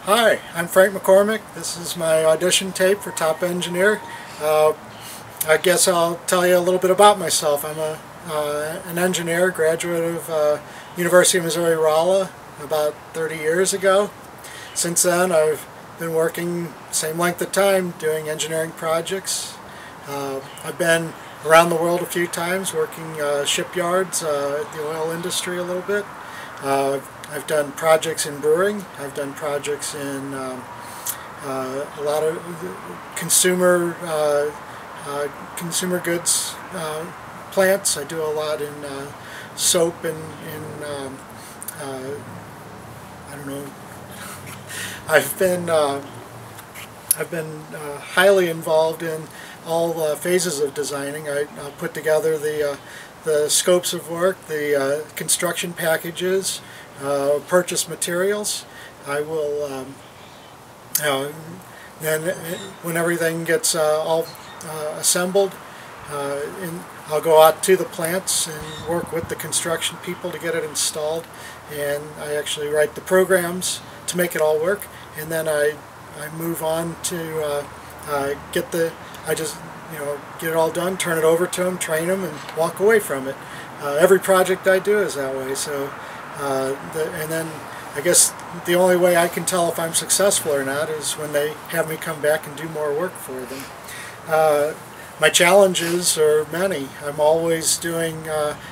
Hi, I'm Frank McCormack. This is my audition tape for Top Engineer. I guess I'll tell you a little bit about myself. I'm an engineer, graduate of University of Missouri-Rolla about 30 years ago. Since then I've been working same length of time doing engineering projects. I've been around the world a few times working shipyards, the oil industry a little bit. I've done projects in brewing. I've done projects in a lot of consumer goods plants. I do a lot in soap and in I don't know. I've been highly involved in all phases of designing. I put together the scopes of work, the construction packages, purchase materials. I will then when everything gets all assembled, I'll go out to the plants and work with the construction people to get it installed, and I actually write the programs to make it all work, and then I move on to get it all done, turn it over to them, train them, and walk away from it. Every project I do is that way. So, and then I guess the only way I can tell if I'm successful or not is when they have me come back and do more work for them. My challenges are many. I'm always doing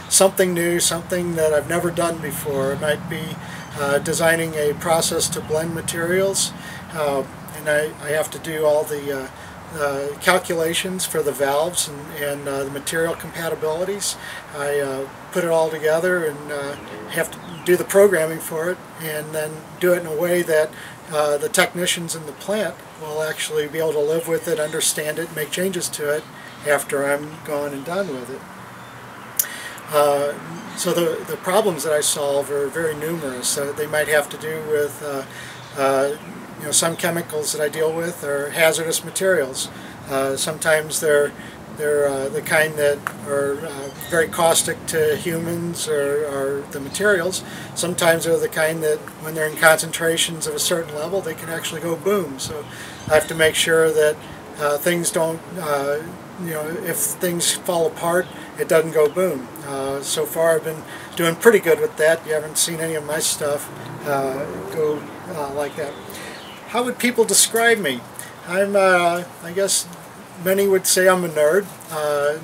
something new, something that I've never done before. It might be designing a process to blend materials, and I have to do all the calculations for the valves and the material compatibilities. I put it all together and have to do the programming for it, and then do it in a way that the technicians in the plant will actually be able to live with it, understand it, make changes to it after I'm gone and done with it. So the problems that I solve are very numerous. They might have to do with some chemicals that I deal with are hazardous materials. Sometimes they're the kind that are very caustic to humans or the materials. Sometimes they're the kind that when they're in concentrations of a certain level they can actually go boom. So I have to make sure that things don't, if things fall apart, it doesn't go boom. So far I've been doing pretty good with that. You haven't seen any of my stuff go like that. How would people describe me? I'm, I guess many would say I'm a nerd.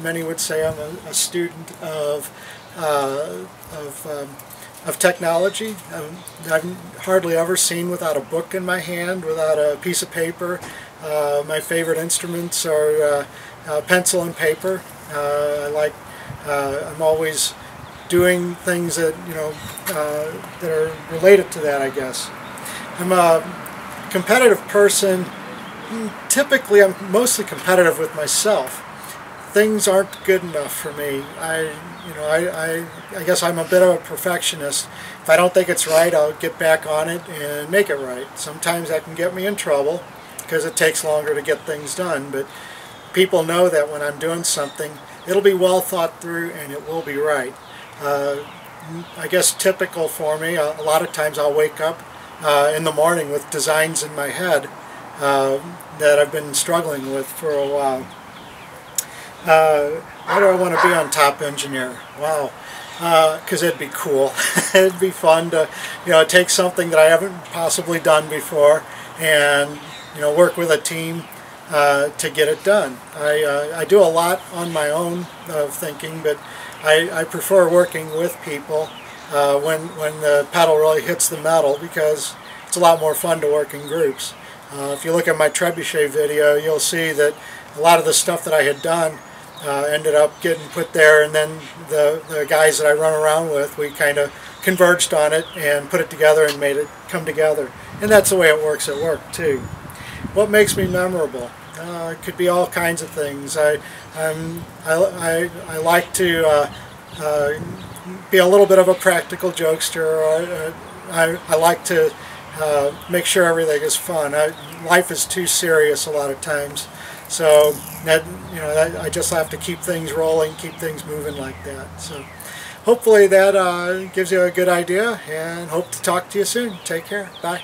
Many would say I'm a student of technology. I've hardly ever seen without a book in my hand, without a piece of paper. My favorite instruments are pencil and paper. I'm always doing things that that are related to that, I guess. I'm a competitive person. Typically, I'm mostly competitive with myself. Things aren't good enough for me. I guess I'm a bit of a perfectionist. If I don't think it's right, I'll get back on it and make it right. Sometimes that can get me in trouble because it takes longer to get things done, but people know that when I'm doing something, it'll be well thought through and it will be right. I guess typical for me, a lot of times I'll wake up in the morning with designs in my head that I've been struggling with for a while. Why do I want to be on Top Engineer? Wow, because it'd be cool. It'd be fun to take something that I haven't possibly done before and work with a team to get it done. I do a lot on my own of thinking, but I prefer working with people when the pedal really hits the metal, because it's a lot more fun to work in groups. If you look at my trebuchet video, you'll see that a lot of the stuff that I had done ended up getting put there, and then the guys that I run around with, we kind of converged on it and put it together and made it come together. And that's the way it works at work too. What makes me memorable? It could be all kinds of things. I like to be a little bit of a practical jokester. I like to make sure everything is fun. Life is too serious a lot of times, so I just have to keep things rolling, keep things moving like that. So hopefully that gives you a good idea, and hope to talk to you soon. Take care. Bye.